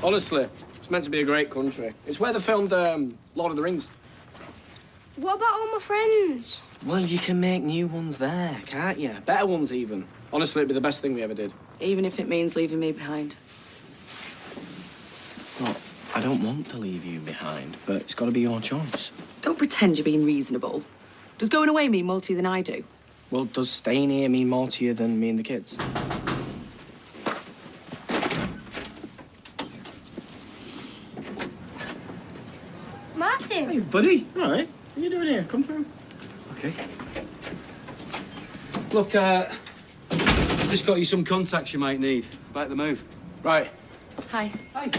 Honestly, it's meant to be a great country. It's where they filmed Lord of the Rings. What about all my friends? Well, you can make new ones there, can't you? Better ones, even. Honestly, it'd be the best thing we ever did. Even if it means leaving me behind. Well, I don't want to leave you behind, but it's got to be your choice. Don't pretend you're being reasonable. Does going away mean more to you than I do? Well, does staying here mean more to you than me and the kids? Martin! Hey, buddy. All right. What are you doing here? Come through. Okay. Look, I've just got you some contacts you might need. About the move. Right. Hi. Hi.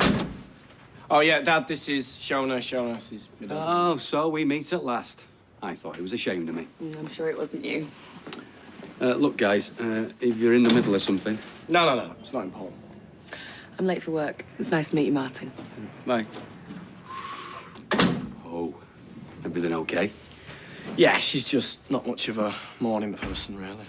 Oh, yeah, Dad, this is Shona. Shona, she's my dad. Oh, so we meet at last. I thought he was ashamed of me. I'm sure it wasn't you. Look, guys, if you're in the middle of something... No. It's not important. I'm late for work. It's nice to meet you, Martin. Bye. Oh, everything okay? Yeah, she's just not much of a morning person, really.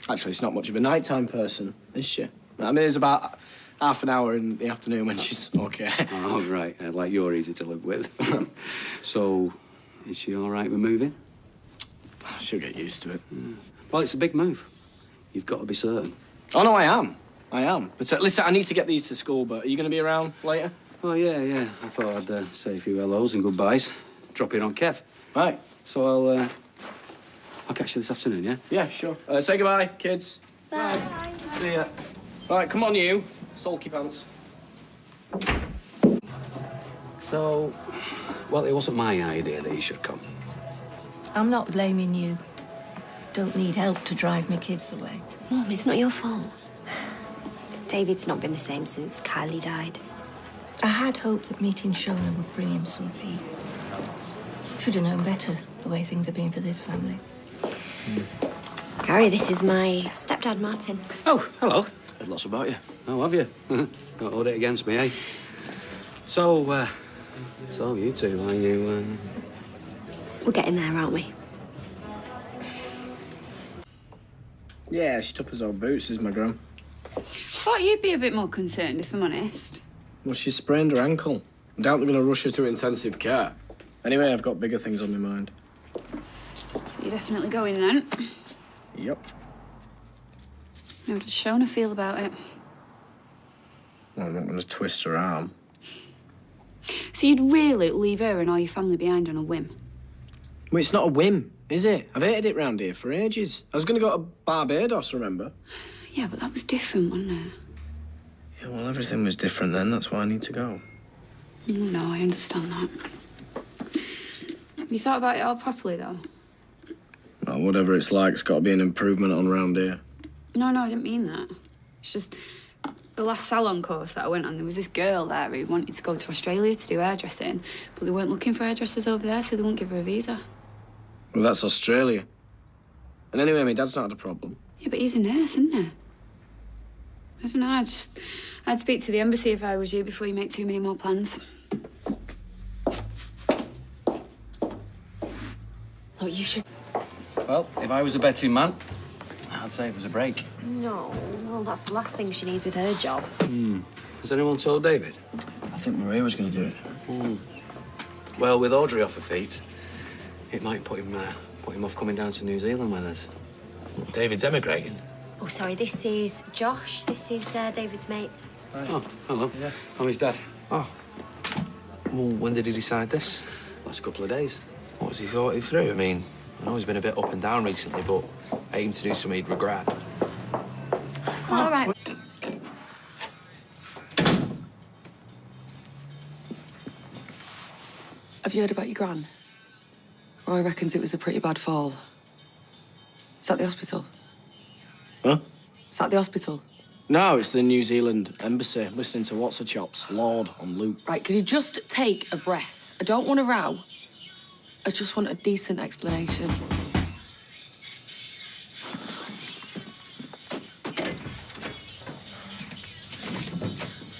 Actually, she's not much of a nighttime person, is she? I mean, there's about half an hour in the afternoon when she's okay. Oh, right. Like you're easy to live with. So, is she all right with moving? She'll get used to it. Well, it's a big move. You've got to be certain. Oh, no, I am. But listen, I need to get these to school, but are you going to be around later? Oh, yeah. I thought I'd say a few hellos and goodbyes. Drop in on Kev. Right. So I'll catch you this afternoon, yeah? Yeah, sure. Say goodbye, kids. Bye. See ya. Right, come on, you. Sulky pants. So, well, it wasn't my idea that he should come. I'm not blaming you. Don't need help to drive my kids away. Mum, it's not your fault. David's not been the same since Kylie died. I had hoped that meeting Shona would bring him some peace. Should have known better the way things have been for this family. Gary, this is my stepdad, Martin. Oh, hello. Heard lots about you. Oh, have you? Don't hold it against me, eh? So, you two, are you, We're getting there, aren't we? Yeah, she took us old boots, is my gran. Thought you'd be a bit more concerned, if I'm honest. Well, she sprained her ankle. I doubt they're going to rush her to intensive care. Anyway, I've got bigger things on my mind. So you're definitely going then. Yep. How does Shona feel about it? Well, I'm not going to twist her arm. So you'd really leave her and all your family behind on a whim? Well, it's not a whim, is it? I've hated it round here for ages. I was going to go to Barbados, remember? Yeah, but that was different, wasn't it? Yeah, well, everything was different then. That's why I need to go. Oh, no, I understand that. Have you thought about it all properly, though? Well, whatever it's like, it's got to be an improvement on round here. No, I didn't mean that. It's just the last salon course that I went on, there was this girl there who wanted to go to Australia to do hairdressing, but they weren't looking for hairdressers over there, so they wouldn't give her a visa. Well, that's Australia. And anyway, my dad's not had a problem. Yeah, but he's a nurse, isn't he? I don't know, I'd speak to the embassy if I was you before you make too many more plans. Look, you should... Well, if I was a betting man, I'd say it was a break. No, that's the last thing she needs with her job. Has anyone told David? I think Maria was going to do it. Well, with Audrey off her feet, it might put him off coming down to New Zealand with us. David's emigrating. Oh, sorry, this is Josh. This is David's mate. Right. Oh, hello. Yeah. I'm his dad. Oh. Well, when did he decide this? Last couple of days. What has he thought it through? I mean, I know he's been a bit up and down recently, but I hate him to do something he'd regret. All right. Have you heard about your gran? Roy reckons it was a pretty bad fall. Is that the hospital? Huh? Is that the hospital? No, it's the New Zealand embassy. Listening to What's a Chops, Lord on loop. Right, can you just take a breath? I don't want a row. I just want a decent explanation.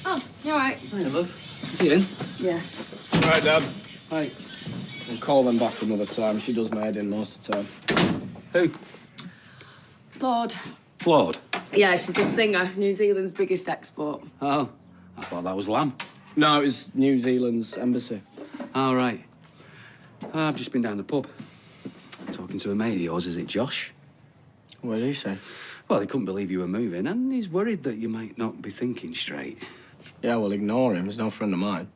Oh, you all right? Hi, love. Is he in? Yeah. All right, Dad. Hi. We'll call them back another time. She does my head in most of the time. Who? Lord. Claude. Yeah, she's a singer. New Zealand's biggest export. Oh. I thought that was Lamb. No, it was New Zealand's embassy. All right. I've just been down the pub. Talking to a mate of yours, is it Josh? What did he say? Well, he couldn't believe you were moving, and he's worried that you might not be thinking straight. Yeah, well, ignore him. He's no friend of mine.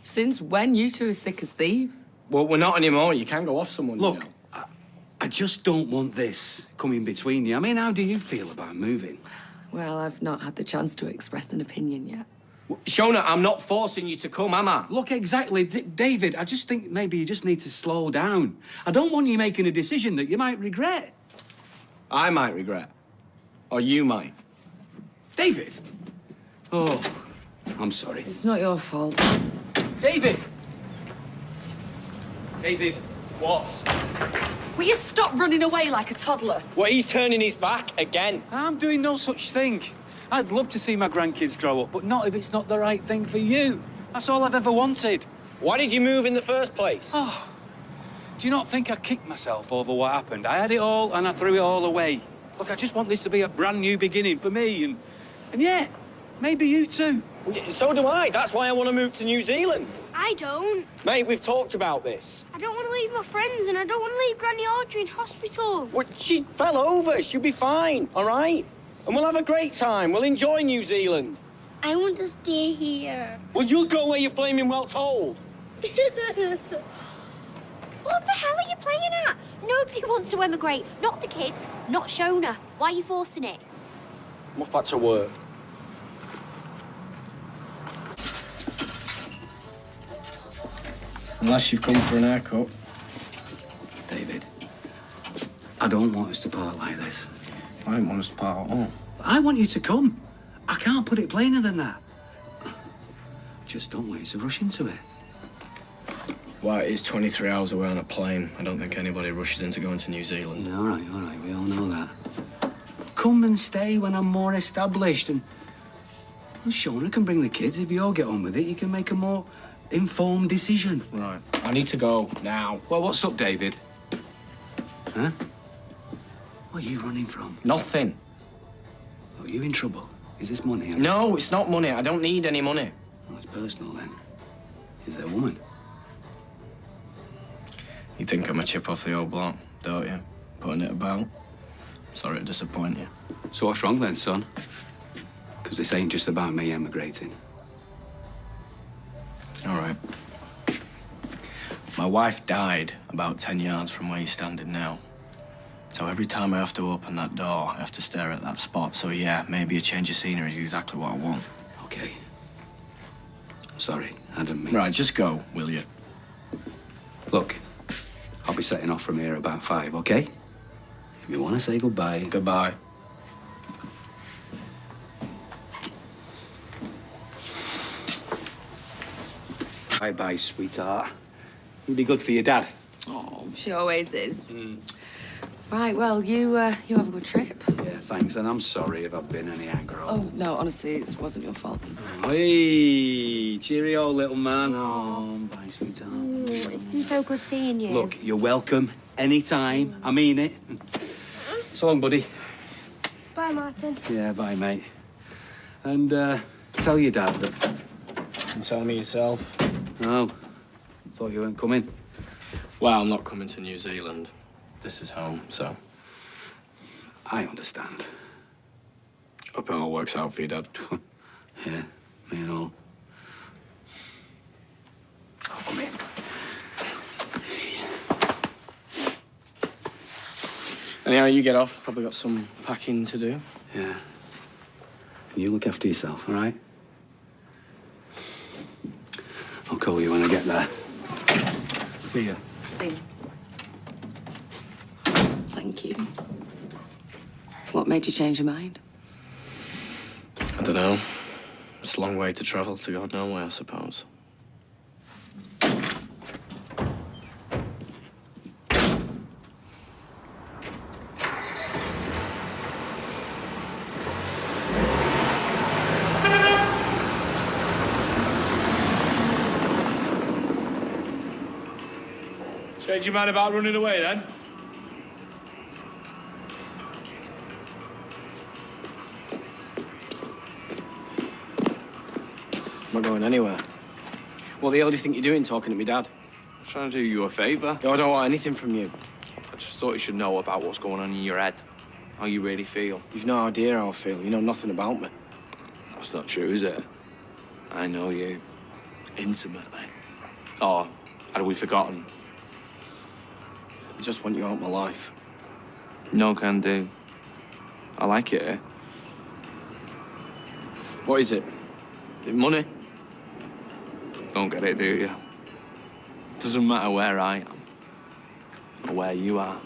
Since when you two are sick as thieves? Well, we're not anymore. You can go off someone, Look, you know. I just don't want this coming between you. I mean, how do you feel about moving? Well, I've not had the chance to express an opinion yet. Shona, I'm not forcing you to come, am I? Look, exactly. David, I just think maybe you just need to slow down. I don't want you making a decision that you might regret. I might regret. Or you might. David! Oh, I'm sorry. It's not your fault. David! David! What? Will you stop running away like a toddler? Well, he's turning his back again. I'm doing no such thing. I'd love to see my grandkids grow up, but not if it's not the right thing for you. That's all I've ever wanted. Why did you move in the first place? Oh, do you not think I kicked myself over what happened? I had it all and I threw it all away. Look, I just want this to be a brand new beginning for me and yeah, maybe you too. Well, yeah, so do I. That's why I want to move to New Zealand. I don't. Mate, we've talked about this. I don't want to leave my friends, and I don't want to leave Granny Audrey in hospital. Well, she fell over. She'll be fine, all right? And we'll have a great time. We'll enjoy New Zealand. I want to stay here. Well, you'll go where you're flaming well told. What the hell are you playing at? Nobody wants to emigrate. Not the kids, not Shona. Why are you forcing it? I'm off back to work. Unless you've come for an haircut. David, I don't want us to part like this. I didn't want us to part at all. I want you to come. I can't put it plainer than that. Just don't want you to rush into it. Well, it is 23 hours away on a plane. I don't think anybody rushes into going to New Zealand. Yeah, all right, we all know that. Come and stay when I'm more established and... Well, Shona can bring the kids. If you all get on with it, you can make a more informed decision. Right. I need to go now. Well, what's up, David? Huh? What are you running from? Nothing. Are you in trouble? Is this money? No, it's not money. I don't need any money. Oh, it's personal, then. Is there a woman? You think I'm a chip off the old block, don't you? Putting it about. Sorry to disappoint you. So what's wrong, then, son? Because this ain't just about me emigrating. All right. My wife died about 10 yards from where you're standing now. So every time I have to open that door, I have to stare at that spot. So yeah, maybe a change of scenery is exactly what I want. Okay. Sorry, I didn't mean Right, to... just go, will you? Look, I'll be setting off from here about 5, okay? If you want to say goodbye... Goodbye. Bye-bye, sweetheart. You'll be good for your dad. Oh, she always is. Right, well, you have a good trip. Yeah, thanks, and I'm sorry if I've been any aggro. Oh, no, honestly, it wasn't your fault. Hey, cheerio, little man. Oh, bye, sweetheart. It's been so good seeing you. Look, you're welcome anytime. I mean it. So long, buddy. Bye, Martin. Yeah, bye, mate. And tell your dad that... And tell me yourself. No, thought you weren't coming. Well, I'm not coming to New Zealand. This is home, so. I understand. Hope it all works out for you, Dad. Yeah, me and all. Oh, come in. Anyhow, you get off. Probably got some packing to do. Yeah. And you look after yourself, all right? I'll call you when I get there. See ya. See you. Thank you. What made you change your mind? I don't know. It's a long way to travel to God nowhere, I suppose. Change your mind about running away, then? not going anywhere. What the hell do you think you're doing talking to me dad? I'm trying to do you a favour. I don't want anything from you. I just thought you should know about what's going on in your head. How you really feel. You've no idea how I feel. You know nothing about me. That's not true, is it? I know you. Intimately. Or had we forgotten? I just want you out of my life. No can do. I like it here. What is it? Is it money? Don't get it, do you? Doesn't matter where I am or where you are.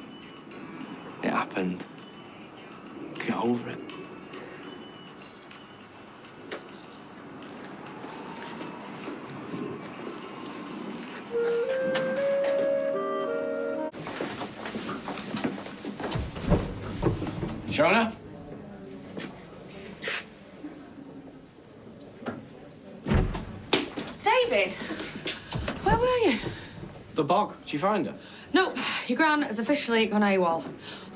It happened. Get over it. Shona? David, where were you? The bog. Did you find her? No, your gran has officially gone AWOL.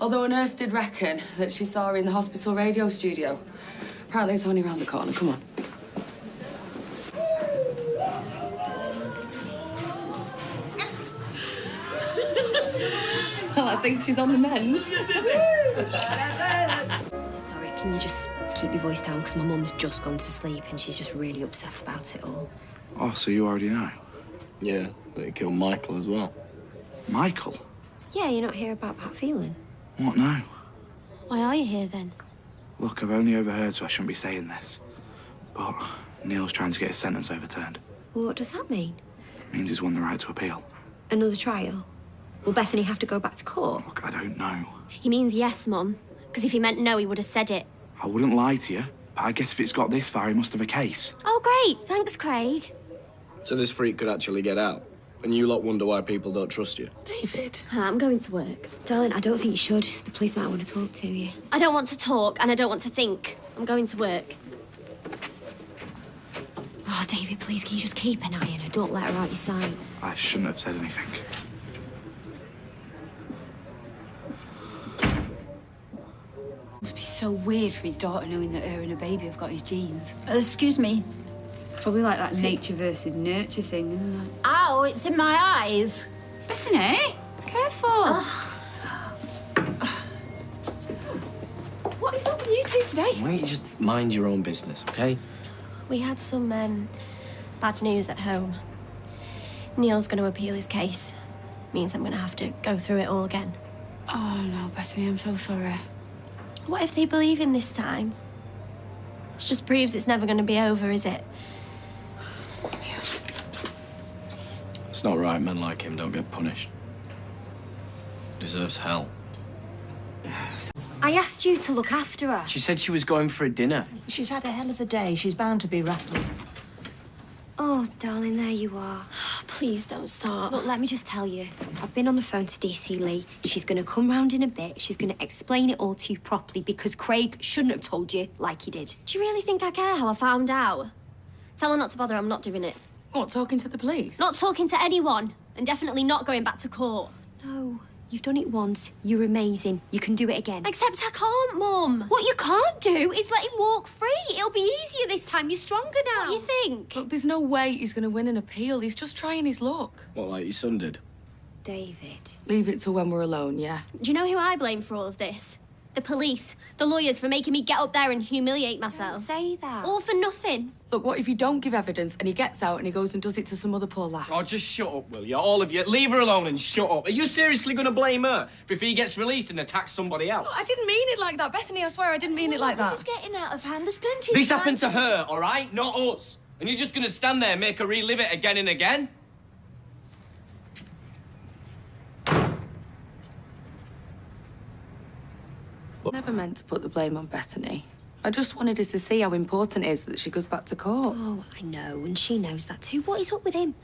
Although a nurse did reckon that she saw her in the hospital radio studio. Apparently it's only around the corner. Come on. Well, I think she's on the mend. Sorry, can you just keep your voice down? Because my mum's just gone to sleep and she's just really upset about it all. Oh, so you already know? Yeah, they killed Michael as well. Michael? Yeah, you're not here about Pat Phelan? What now? Why are you here then? Look, I've only overheard, so I shouldn't be saying this. But Neil's trying to get his sentence overturned. Well, what does that mean? It means he's won the right to appeal. Another trial? Will Bethany have to go back to court? Look, I don't know. He means yes, Mum. Because if he meant no, he would have said it. I wouldn't lie to you, but I guess if it's got this far, he must have a case. Oh, great. Thanks, Craig. So this freak could actually get out? And you lot wonder why people don't trust you? David. I'm going to work. Darling, I don't think you should. The police might want to talk to you. I don't want to talk and I don't want to think. I'm going to work. Oh, David, please, can you just keep an eye on her? Don't let her out your sight. I shouldn't have said anything. Must be so weird for his daughter knowing that her and her baby have got his genes. Excuse me. Probably like that nature versus nurture thing, isn't it? Ow, it's in my eyes. Bethany, careful. What is up with you two today? Why don't you just mind your own business, okay? We had some bad news at home. Neil's going to appeal his case. Means I'm going to have to go through it all again. Oh, no, Bethany, I'm so sorry. What if they believe him this time? It just proves it's never going to be over, is it? It's not right men like him don't get punished. Deserves hell. I asked you to look after her. She said she was going for a dinner. She's had a hell of a day. She's bound to be rattled. Oh, darling, there you are. Please don't start. Look, let me just tell you. I've been on the phone to DC Lee. She's going to come round in a bit. She's going to explain it all to you properly because Craig shouldn't have told you like he did. Do you really think I care how I found out? Tell her not to bother, I'm not doing it. What, talking to the police? Not talking to anyone. And definitely not going back to court. No, you've done it once. You're amazing. You can do it again. Except I can't, Mum. What you can't do is let him walk free. It'll be easier this time. You're stronger now. What do you think? Look, there's no way he's going to win an appeal. He's just trying his luck. What, like your son did? David. Leave it till when we're alone, yeah? Do you know who I blame for all of this? The police, the lawyers for making me get up there and humiliate myself. Don't say that. All for nothing. Look, what if you don't give evidence and he gets out and he goes and does it to some other poor lass? Oh, just shut up, will you? All of you. Leave her alone and shut up. Are you seriously going to blame her for if he gets released and attacks somebody else? No, I didn't mean it like that. Bethany, I swear I didn't mean it like that. This is getting out of hand. There's plenty This of time. happened to her, all right? Not us. And you're just going to stand there and make her relive it again and again? Never meant to put the blame on Bethany. I just wanted us to see how important it is that she goes back to court. Oh, I know, and she knows that too. What is up with him?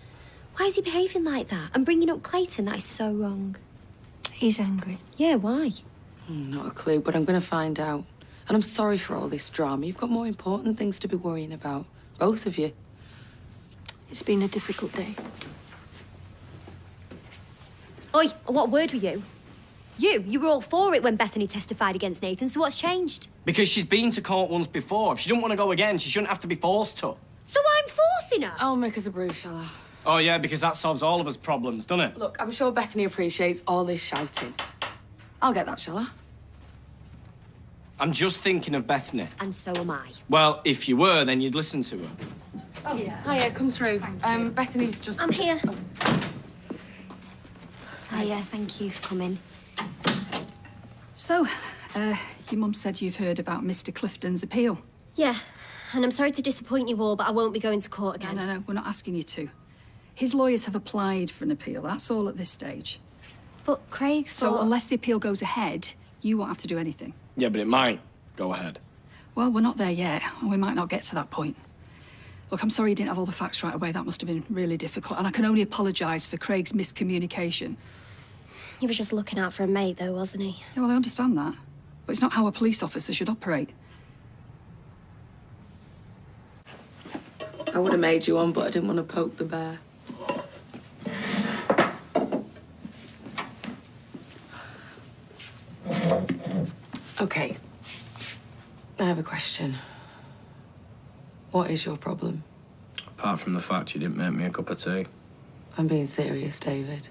Why is he behaving like that? And bringing up Clayton, that is so wrong. He's angry. Yeah, why? Not a clue, but I'm going to find out. And I'm sorry for all this drama. You've got more important things to be worrying about. Both of you. It's been a difficult day. Oi, what word were you? You were all for it when Bethany testified against Nathan, so what's changed? Because she's been to court once before. If she didn't want to go again, she shouldn't have to be forced to. So I'm forced forcing her? I'll make us a brew, shall I? Oh, yeah, because that solves all of us problems, doesn't it? Look, I'm sure Bethany appreciates all this shouting. I'll get that, shall I? I'm just thinking of Bethany. And so am I. Well, if you were, then you'd listen to her. Oh, yeah. Hiya, come through. Bethany's just... I'm here. Hiya, thank you for coming. So, your mum said you've heard about Mr. Clifton's appeal. Yeah, and I'm sorry to disappoint you all, but I won't be going to court again. No, we're not asking you to. His lawyers have applied for an appeal, that's all at this stage. But Craig So thought... unless the appeal goes ahead, you won't have to do anything. Yeah, but it might go ahead. Well, we're not there yet, and we might not get to that point. Look, I'm sorry you didn't have all the facts right away. That must have been really difficult, and I can only apologise for Craig's miscommunication. He was just looking out for a mate, though, wasn't he? Yeah, well, I understand that. But it's not how a police officer should operate. I would have made you one, but I didn't want to poke the bear. Okay. I have a question. What is your problem? Apart from the fact you didn't make me a cup of tea. I'm being serious, David.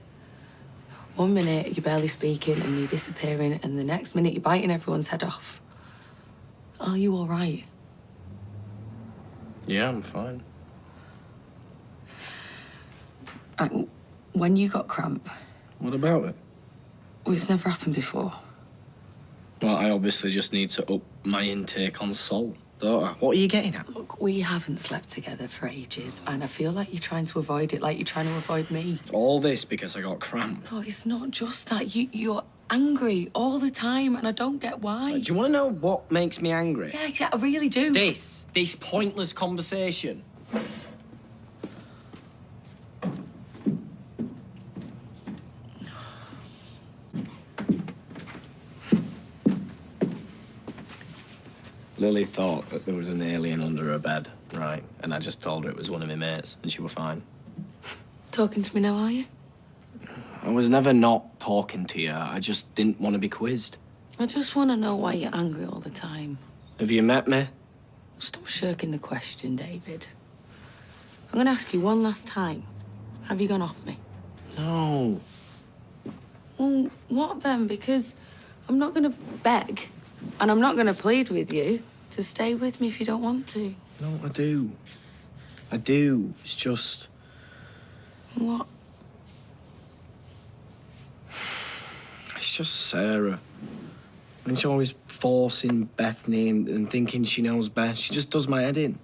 1 minute, you're barely speaking and you're disappearing, and the next minute, you're biting everyone's head off. Are you all right? Yeah, I'm fine. When you got cramp... What about it? Well, it's never happened before. Well, I obviously just need to up my intake on salt, don't I? What are you getting at? Look, we haven't slept together for ages, and I feel like you're trying to avoid it, like you're trying to avoid me. All this because I got cramp. No, it's not just that. You're angry all the time, and I don't get why. Do you want to know what makes me angry? Yeah, I really do. This pointless conversation. Lily thought that there was an alien under her bed, right? And I just told her it was one of my mates, and she was fine. Talking to me now, are you? I was never not talking to you. I just didn't want to be quizzed. I just want to know why you're angry all the time. Have you met me? Stop shirking the question, David. I'm going to ask you one last time. Have you gone off me? No. Well, what then? Because I'm not going to beg, and I'm not going to plead with you to stay with me if you don't want to. No, I do. I do. It's just... What? It's just Sarah. And she's always forcing Bethany and thinking she knows best. She just does my head in.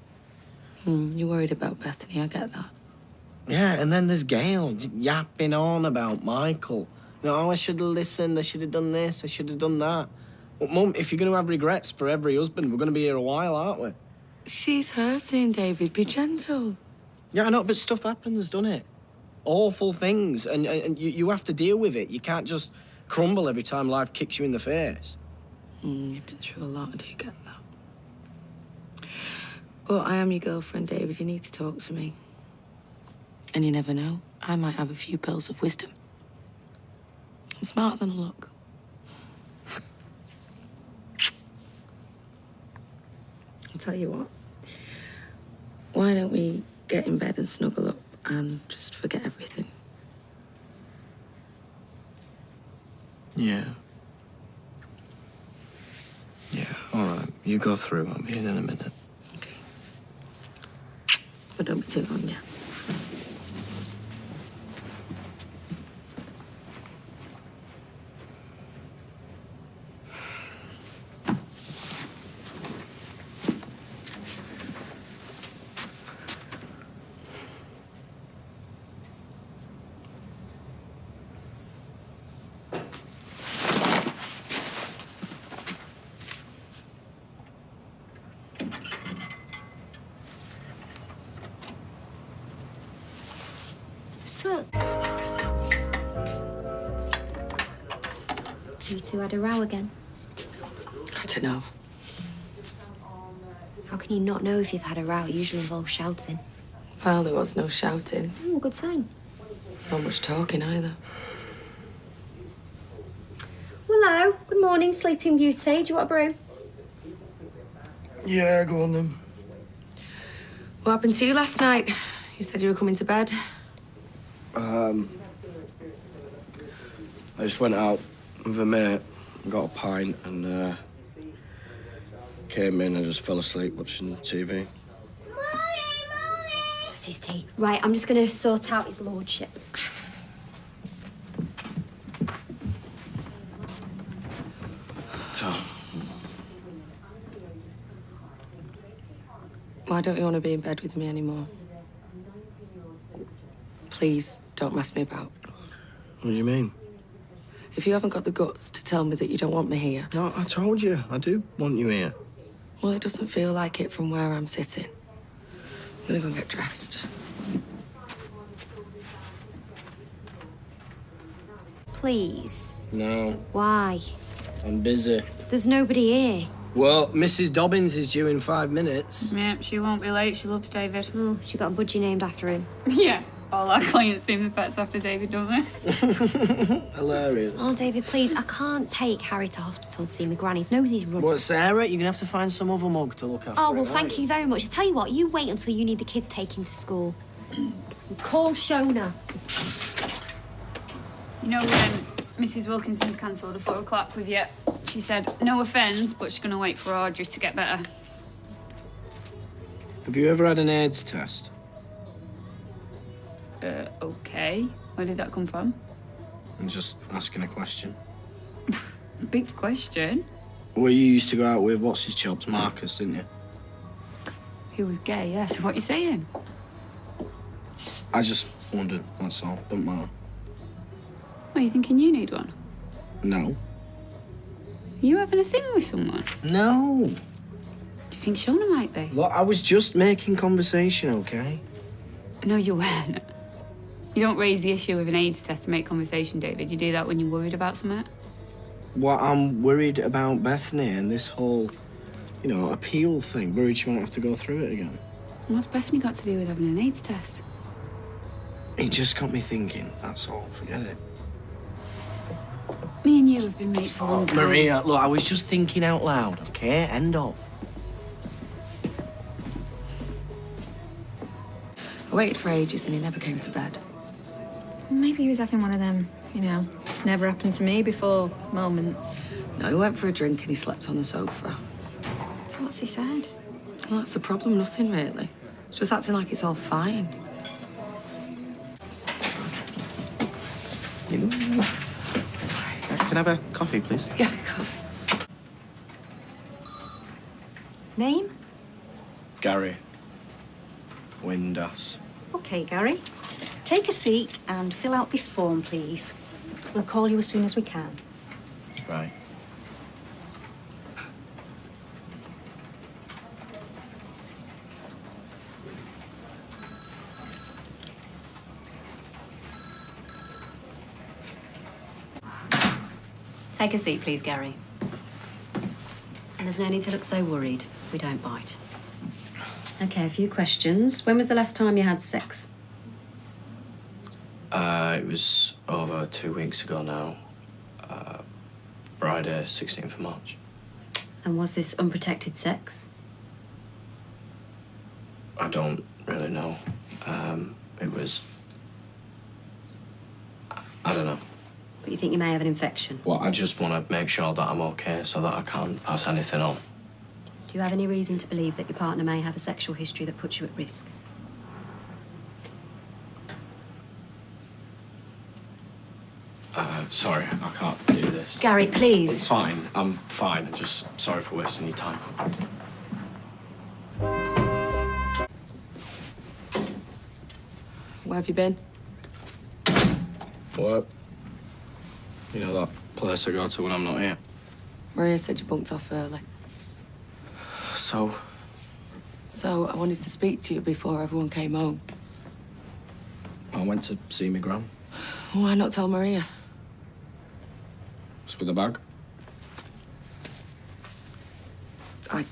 You're worried about Bethany, I get that. Yeah, and then there's Gail yapping on about Michael. You know, oh, I should have listened, I should have done this, I should have done that. But, Mum, if you're going to have regrets for every husband, we're going to be here a while, aren't we? She's hurting, David. Be gentle. Yeah, I know, but stuff happens, doesn't it? Awful things, and you have to deal with it. You can't just crumble every time life kicks you in the face. You've been through a lot, I do get that. But I am your girlfriend, David. You need to talk to me. And you never know. I might have a few pearls of wisdom. I'm smarter than I look. I'll tell you what. Why don't we get in bed and snuggle up and just forget everything? Yeah. Yeah, all right. You go through. I'll be in a minute. Okay. But don't be too long, yeah? So... You two had a row again? I don't know. How can you not know if you've had a row? It usually involves shouting. Well, there was no shouting. Good sign. Not much talking either. Hello. Good morning, Sleeping Beauty. Do you want a brew? Yeah, go on then. What happened to you last night? You said you were coming to bed. I just went out with a mate, got a pint, and came in and just fell asleep watching TV. That's his tea. Right, I'm just going to sort out his lordship. So, Why don't you want to be in bed with me anymore? Please, don't mess me about. what do you mean? If you haven't got the guts to tell me that you don't want me here, No, I told you, I do want you here. well, it doesn't feel like it from where I'm sitting. I'm gonna go and get dressed. Please. No, Why? I'm busy. There's nobody here. Well, Mrs. Dobbins is due in 5 minutes. Yeah, she won't be late. She loves David. Oh, she got a budgie named after him. Yeah. All our clients name the pets after David, don't they? Hilarious. Oh, David, please, I can't take Harry to hospital to see my granny. His nose is running. What, Sarah? You're gonna have to find some other mug to look after. Oh, well, it, thank aren't you very much. I tell you what, you wait until you need the kids taken to school. Call Shona. You know when Mrs. Wilkinson's cancelled a 4 o'clock with you? She said, no offence, but she's going to wait for Audrey to get better. Have you ever had an AIDS test? Okay. Where did that come from? I'm just asking a question. Big question. Well, you used to go out with what's-his-chops, Marcus, didn't you? He was gay, yeah, so what are you saying? I just wondered, that's all. Don't matter. What, are you thinking you need one? No. Are you having a thing with someone? No. Do you think Shona might be? Look, I was just making conversation, okay? No, you weren't. You don't raise the issue of an AIDS test to make conversation, David. You do that when you're worried about something. Well, I'm worried about Bethany and this whole, appeal thing. Worried she won't have to go through it again. What's Bethany got to do with having an AIDS test? It just got me thinking, that's all. Forget it. Me and you have been mates a long time. Maria, look, I was just thinking out loud, okay? End of. I waited for ages and he never came to bed. Maybe he was having one of them, it's never happened to me before moments. No, he went for a drink and he slept on the sofa. So what's he said? Well, that's the problem, nothing really. It's just acting like it's all fine. Can I have a coffee, please? Yeah, of course. Name? Gary. Windass. OK, Gary. Take a seat and fill out this form, please. We'll call you as soon as we can. Right. Take a seat, please, Gary. And there's no need to look so worried. We don't bite. Okay, a few questions. When was the last time you had sex? It was over 2 weeks ago now. Friday, 16th of March. And was this unprotected sex? I don't really know. It was... I don't know. But you think you may have an infection? Well, I just want to make sure that I'm okay so that I can't pass anything on. Do you have any reason to believe that your partner may have a sexual history that puts you at risk? Sorry, I can't do this. Gary, please. It's fine. I'm fine. I'm just sorry for wasting your time. Where have you been? What? You know that place I go to when I'm not here? Maria said you bunked off early. So? So I wanted to speak to you before everyone came home. I went to see my gran. Why not tell Maria? Just with a bag. I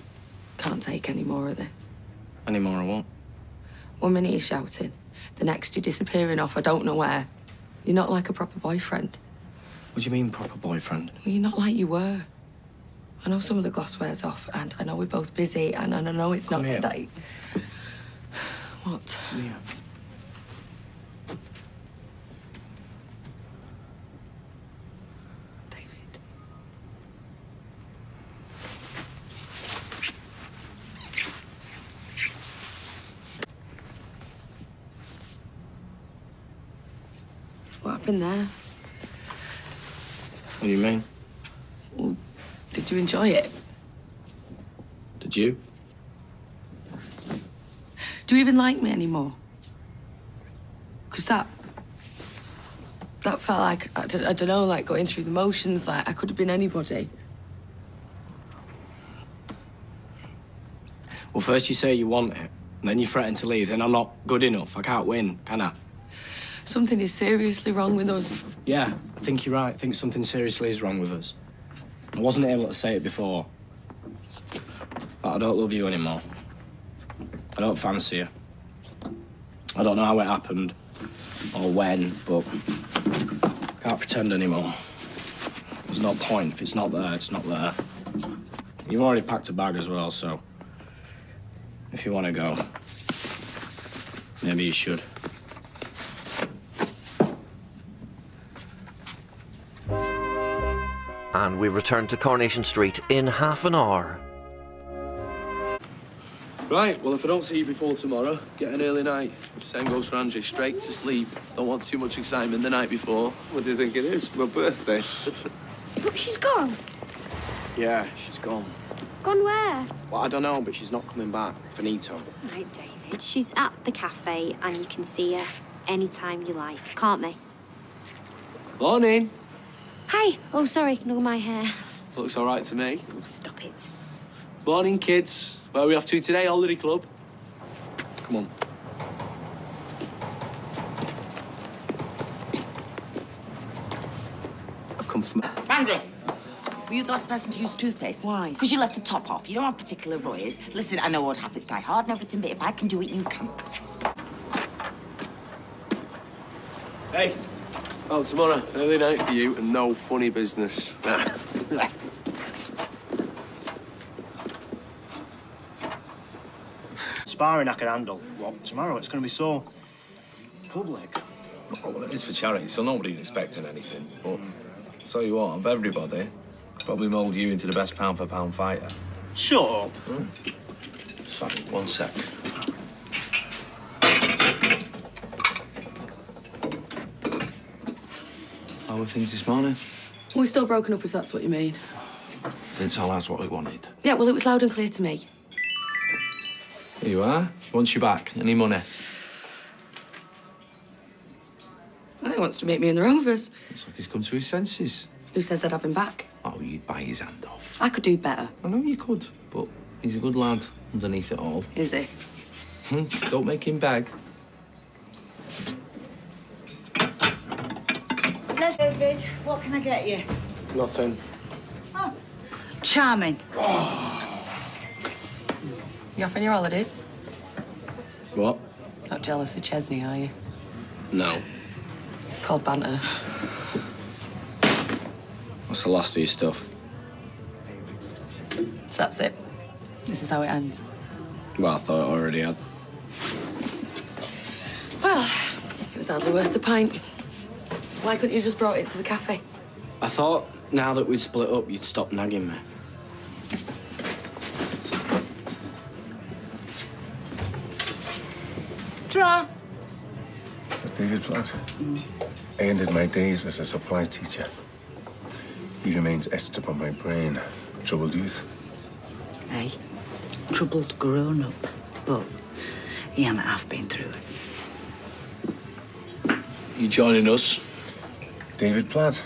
can't take any more of this. Any more I want. 1 minute you're shouting, the next you're disappearing off I don't know where. You're not like a proper boyfriend. What do you mean, proper boyfriend? Well, you're not like you were. I know some of the glass wears off, and I know we're both busy, and I know it's not Come here. that... What? Yeah. David. What happened there? What do you mean? Well, did you enjoy it? Did you? Do you even like me anymore? Because that felt like, I don't know, like going through the motions, like I could have been anybody. Well, first you say you want it, and then you threaten to leave, then I'm not good enough. I can't win, can I? Something is seriously wrong with us. Yeah, I think you're right. I think something seriously is wrong with us. I wasn't able to say it before, but I don't love you anymore. I don't fancy you. I don't know how it happened or when, but I can't pretend anymore. There's no point. If it's not there, it's not there. You've already packed a bag as well, so if you want to go, maybe you should. And we return to Coronation Street in half an hour. Right, well, if I don't see you before tomorrow, get an early night. Same goes for Angie, straight to sleep. Don't want too much excitement the night before. What do you think it is? My birthday. Look, she's gone. Yeah, she's gone. Gone where? Well, I don't know, but she's not coming back. Finito. Right, David. She's at the cafe and you can see her anytime you like, can't they? Morning. Hi. Oh, sorry, ignore my hair. Looks all right to me. Oh, stop it. Morning, kids. Where are we off to today? Holiday Club? Come on. I've come from... Mandy, were you the last person to use toothpaste? Why? Because you left the top off. You don't have particular royers. Listen, I know what habits die hard and everything, but if I can do it, you can. Hey. Well, tomorrow, early night for you and no funny business. Sparring I can handle. What, tomorrow it's going to be so public. Oh, well, it is for charity, so nobody's expecting anything. But tell you what, of everybody, probably mould you into the best pound-for-pound fighter. Shut up. Sorry, one sec. How were things this morning? We're still broken up, if that's what you mean. Didn't tell us what we wanted. Yeah, well, it was loud and clear to me. Here you are. Wants you back. Any money? Well, he wants to meet me in the Rovers. Looks like he's come to his senses. Who says I'd have him back? Oh, you'd bite his hand off. I could do better. I know you could, but he's a good lad underneath it all. Is he? Don't make him beg. David, what can I get you? Nothing. Oh, charming. You off on your holidays? What? Not jealous of Chesney, are you? No. It's called banter. What's the last of your stuff? So that's it. This is how it ends. Well, I thought I already had. Well, it was hardly worth the pint. Why couldn't you just brought it to the cafe? I thought now that we'd split up, you'd stop nagging me. Draw. Is that David Platt? I ended my days as a supply teacher. He remains etched upon my brain. Troubled youth. Hey, troubled grown up, but he ain't half been through it. You joining us? David Platt.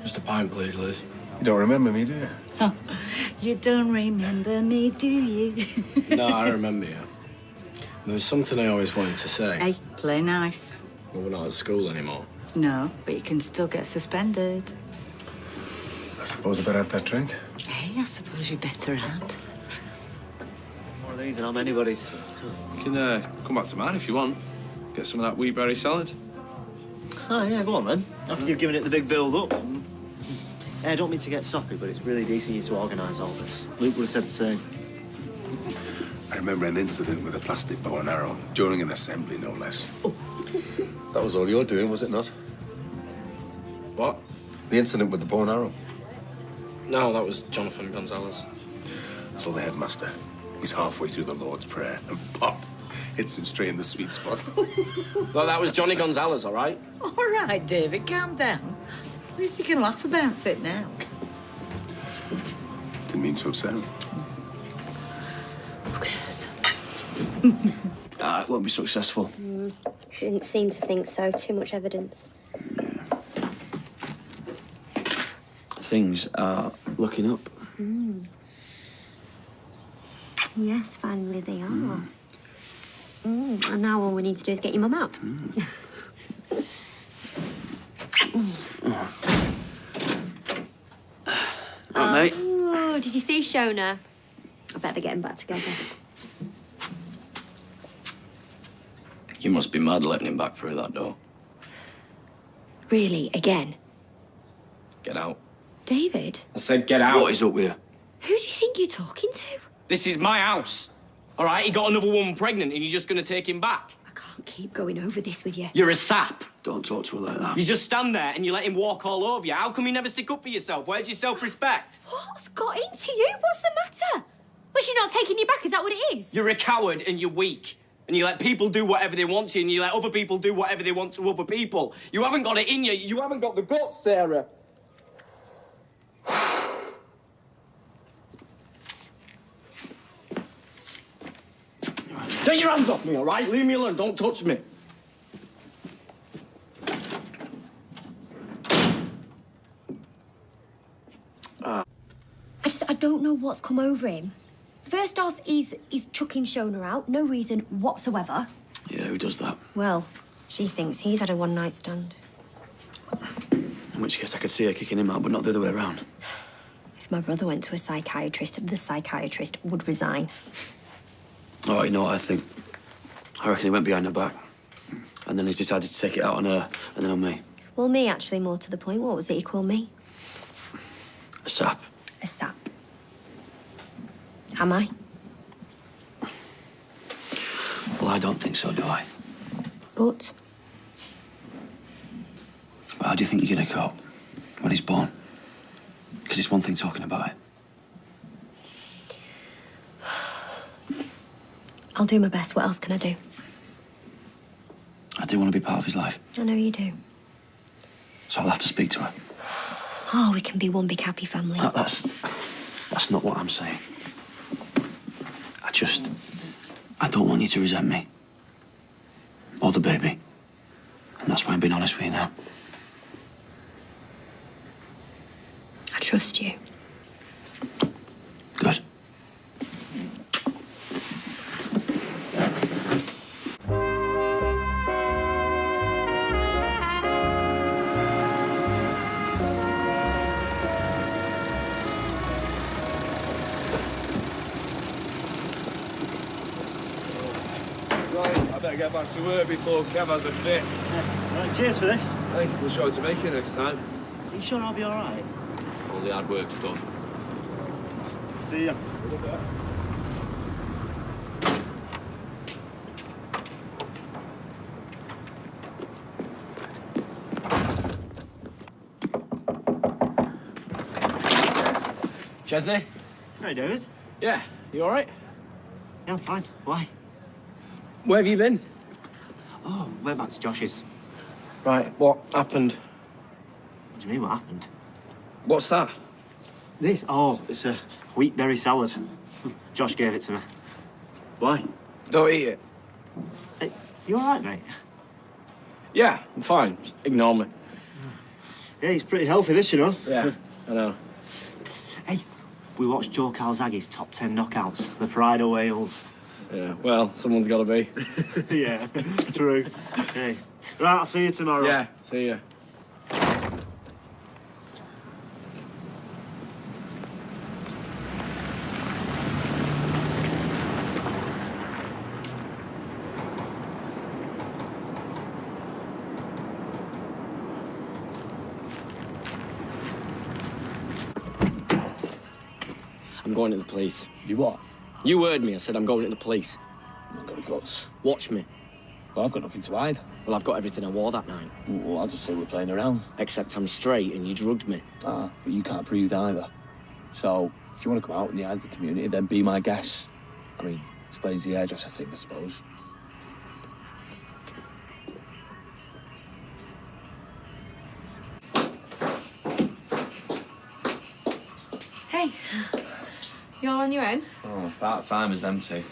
Just a pint, please, Liz. You don't remember me, do you? Oh, you don't remember me, do you? No, I remember you. There was something I always wanted to say. Hey, play nice. Well, we're not at school anymore. No, but you can still get suspended. I suppose I better have that drink. Hey, I suppose you better had. More of these than on anybody's. You can come back to mine if you want. Get some of that wheat berry salad. Oh, yeah, go on then. After you've given it the big build-up. I don't mean to get soppy, but it's really decent of you to organise all this. Luke would have said the same. I remember an incident with a plastic bow and arrow during an assembly, no less. That was all you're doing, was it not? What? The incident with the bow and arrow. No, that was Jonathan Gonzalez. So the headmaster, he's halfway through the Lord's Prayer, and pop, hits him straight in the sweet spot. Well, that was Johnny Gonzalez, all right? All right, David, calm down. At least you can laugh about it now. Didn't mean to upset him. Who cares? It won't be successful. Didn't seem to think so. Too much evidence. Things are looking up. Yes, finally they are. And now all we need to do is get your mum out. Mate. Oh, did you see Shona? I bet they're getting back together. You must be mad letting him back through that door. Really? Again? Get out. David? I said get out. What is up with you? Who do you think you're talking to? This is my house. All right? He got another woman pregnant and you're just going to take him back? I can't keep going over this with you. You're a sap. Don't talk to her like that. You just stand there and you let him walk all over you. How come you never stick up for yourself? Where's your self-respect? What's got into you? What's the matter? Was she not taking you back? Is that what it is? You're a coward and you're weak. And you let people do whatever they want to you, and you let other people do whatever they want to other people. You haven't got it in you. You haven't got the guts, Sarah. Get your hands off me, all right? Leave me alone. Don't touch me. I don't know what's come over him. First off, he's chucking Shona out. No reason whatsoever. Yeah, who does that? Well, she thinks he's had a one-night stand. In which case I could see her kicking him out, but not the other way around. If my brother went to a psychiatrist, the psychiatrist would resign. Oh, you know what I think? I reckon he went behind her back. And then he's decided to take it out on her, and then on me. Well, me, actually, more to the point. What was it he called me? A sap. A sap. Am I? Well, I don't think so, do I? But? Well, how do you think you're gonna cope when he's born? Because it's one thing talking about it. I'll do my best. What else can I do? I do want to be part of his life, I know you do. so I'll have to speak to her. Oh, we can be one big happy family. That's not what I'm saying. I don't want you to resent me. Or the baby. And that's why I'm being honest with you now. I trust you. Good. Right, I better get back to work before Kev has a fit. Right, cheers for this. Hey, we'll show to make it next time. Are you sure I'll be all right? All the hard work's done. See ya. Chesney? Hey, David. Yeah, you all right? Yeah, I'm fine. Why? Where have you been? Oh, went back to Josh's. Right, what happened? What do you mean, what happened? What's that? This? Oh, it's a wheat berry salad. Josh gave it to me. Why? Don't eat it. Hey, you all right, mate? Yeah, I'm fine. Just ignore me. Yeah, he's pretty healthy, this, you know. Yeah, I know. Hey, we watched Joe Calzaghe's top 10 knockouts. The Pride of Wales. Yeah, well, someone's got to be. Yeah, true. Hey, right, I'll see you tomorrow. Yeah, see ya. I'm going to the police. You what? You heard me. I said I'm going to the police. I've not got the guts. Watch me. Well, I've got nothing to hide. Well, I've got everything I wore that night. Well, I'll just say we're playing around. Except I'm straight and you drugged me. Ah, but you can't prove either. So, if you want to come out in the eyes of the community, then be my guest. I mean, explains the hairdresser thing, I suppose. Hey, you all on your own? Oh, about time as them two.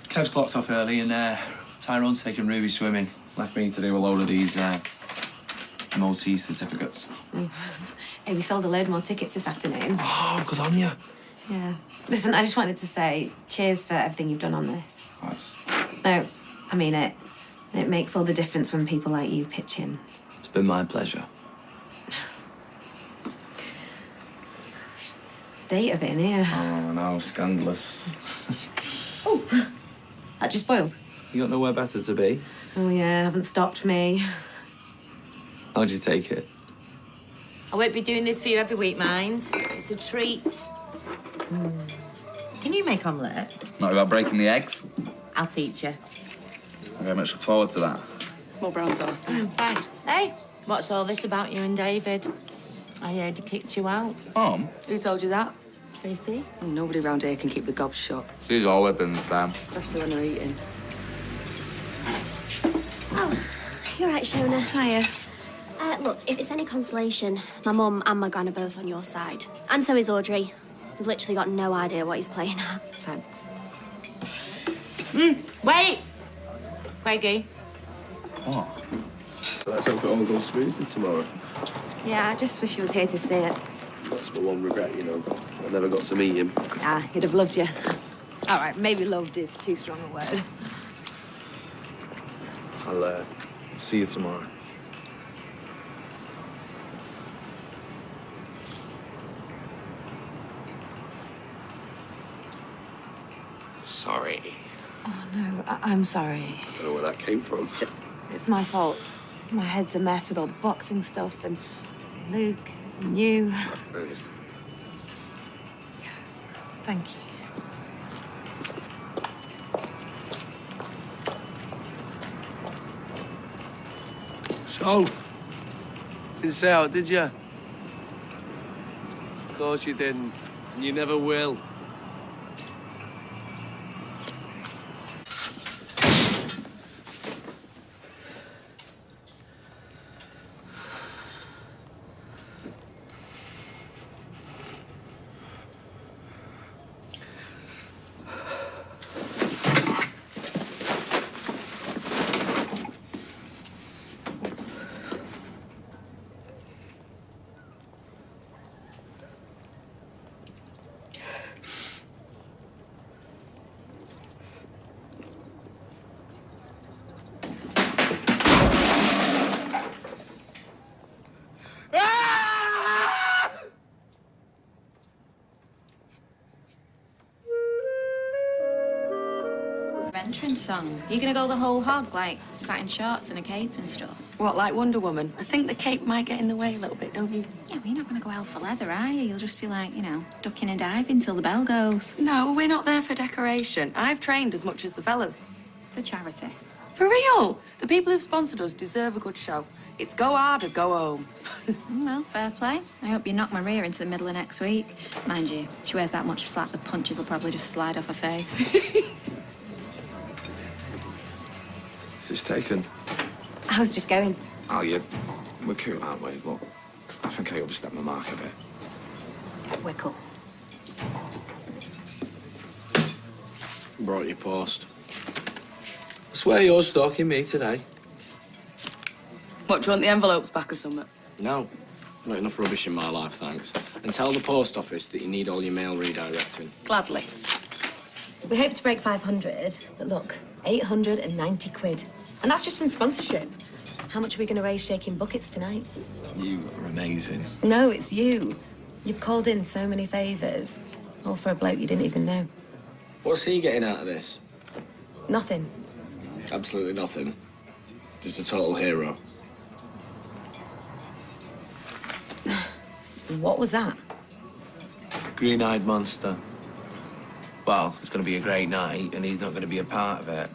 Kev's clocked off early and Tyrone's taking Ruby swimming. Left me to do a load of these MOT certificates. Hey, we sold a load more tickets this afternoon. Oh, good on you. Yeah. Listen, I just wanted to say cheers for everything you've done on this. Nice. No, I mean it. It makes all the difference when people like you pitch in. It's been my pleasure. State of it in here. Oh, no, scandalous. Oh, that just spoiled. You got nowhere better to be. Oh, yeah, haven't stopped me. How'd you take it? I won't be doing this for you every week, mind. It's a treat. Can you make omelette? Not about breaking the eggs. I'll teach you. I very much look forward to that. Small brown sauce there. Thanks. Hey, what's all this about you and David? I heard he kicked you out. Mom? Who told you that? Tracy? Oh, nobody around here can keep the gobs shut. She's always been the fam. Especially when they're eating. Oh, you're right, Shona. Hiya. Look, if it's any consolation, my mum and my gran are both on your side. And so is Audrey. We've literally got no idea what he's playing at. Thanks. Wait! Craigie. What? Let's hope it all goes smoothly tomorrow. Yeah, I just wish he was here to see it. That's my one regret, you know. I never got to meet him. Ah, he'd have loved you. All right, maybe loved is too strong a word. I'll see you tomorrow. Sorry. Oh, no, I'm sorry. I don't know where that came from. It's my fault. My head's a mess with all the boxing stuff and Luke and you. I understand. Thank you. So, didn't say out, did you? Of course you didn't. And you never will. Entrance song. Are you gonna go the whole hog, like satin shorts and a cape and stuff? What, like Wonder Woman? I think the cape might get in the way a little bit, don't you? Yeah, well, you're not gonna go hell for leather, are you? You'll just be like, you know, ducking and diving till the bell goes. No, we're not there for decoration. I've trained as much as the fellas. For charity. For real! The people who've sponsored us deserve a good show. It's go hard or go home. Well, fair play. I hope you knock Maria into the middle of next week. Mind you, she wears that much slack, the punches will probably just slide off her face. Is this taken? I was just going. Oh, yeah. We're cool, aren't we? But I think I overstepped my mark a bit. We're cool. Brought your post. I swear you're stalking me today. What, do you want the envelopes back or something? No. Not enough rubbish in my life, thanks. And tell the post office that you need all your mail redirecting. Gladly. We hope to break 500, but look, 890 quid. And that's just from sponsorship. How much are we going to raise shaking buckets tonight? You are amazing. No, it's you. You've called in so many favours, all for a bloke you didn't even know. What's he getting out of this? Nothing. Absolutely nothing. Just a total hero. What was that? Green-eyed monster. Well, it's going to be a great night, and he's not going to be a part of it.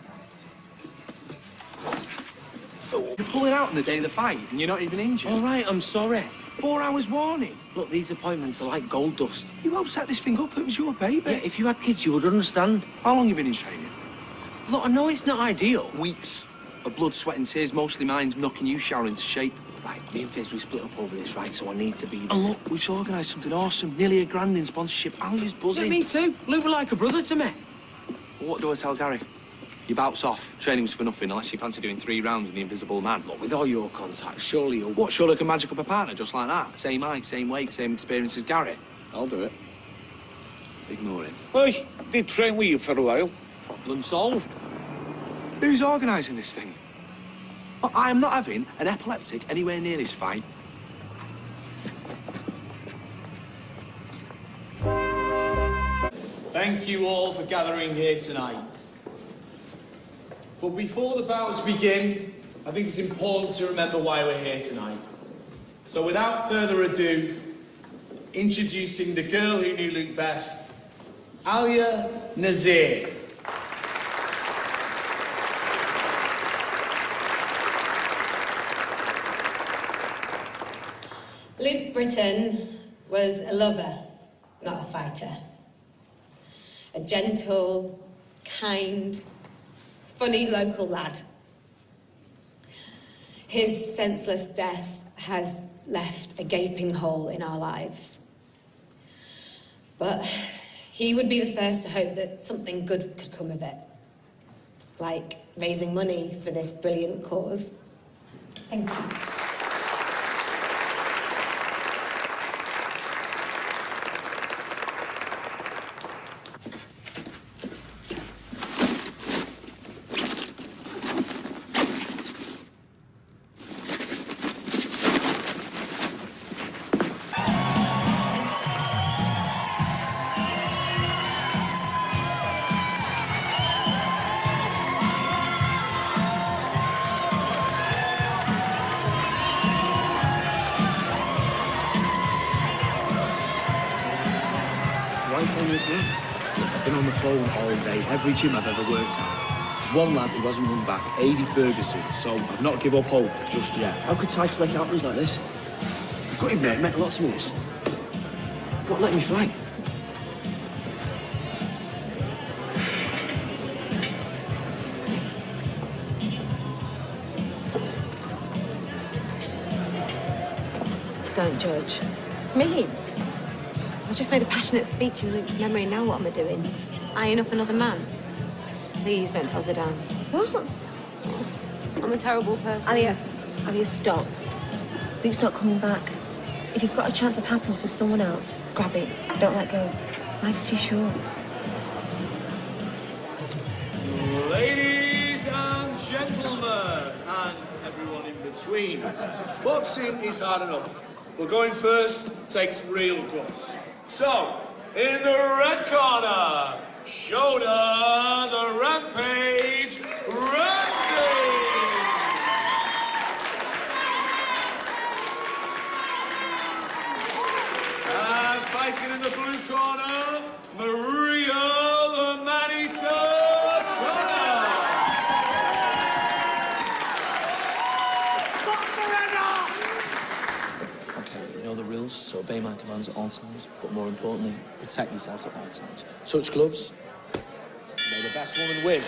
You're pulling out on the day of the fight, and you're not even injured. All right, I'm sorry. 4 hours warning. Look, these appointments are like gold dust. You helped set this thing up. It was your baby. Yeah, if you had kids, you would understand. How long you been in training? Look, I know it's not ideal. Weeks. Of blood, sweat, and tears, mostly mine's knocking you shower into shape. Right, me and Fizz, we split up over this, right? So I need to be there. And look, we've organised something awesome. Nearly £1,000 in sponsorship. Ali's buzzing. Yeah, me too. Luke were like a brother to me. Well, what do I tell Gary? Your bout's off. Training's for nothing unless you fancy doing 3 rounds with the Invisible Man. Look, with all your contacts, surely you'll... What, surely I can magic up a partner just like that? Same height, same weight, same experience as Gary? I'll do it. Ignore him. I did train with you for a while. Problem solved. Who's organising this thing? Well, I am not having an epileptic anywhere near this fight. Thank you all for gathering here tonight. But before the bouts begin, I think it's important to remember why we're here tonight. So without further ado, introducing the girl who knew Luke best, Alia Nazir. Luke Britton was a lover, not a fighter. A gentle, kind, funny local lad. His senseless death has left a gaping hole in our lives. But he would be the first to hope that something good could come of it. Like raising money for this brilliant cause. Thank you. I've been on the phone all day, every gym I've ever worked at. There's one lad who hasn't run back, A.D. Ferguson, so I've not give up hope just yet. How could Ty flake out like this? I've got him, mate. It meant a lot to me, this. What let me fight? Don't judge. Me? I've just made a passionate speech in Luke's memory. Now what am I doing? Eyeing up another man? Please don't tell Zidane. What? I'm a terrible person. Alia, stop. Luke's not coming back. If you've got a chance of happiness with someone else, grab it. Don't let go. Life's too short. Ladies and gentlemen, and everyone in between, boxing is hard enough. But going first takes real guts. So, in the red corner, Shona the Rampage Ramsey. And fighting in the blue corner, Maria the Manita Connor. Okay, you know the rules, so obey my commands at all times, but more importantly, protect yourself at all times. Touch gloves. May the best woman win.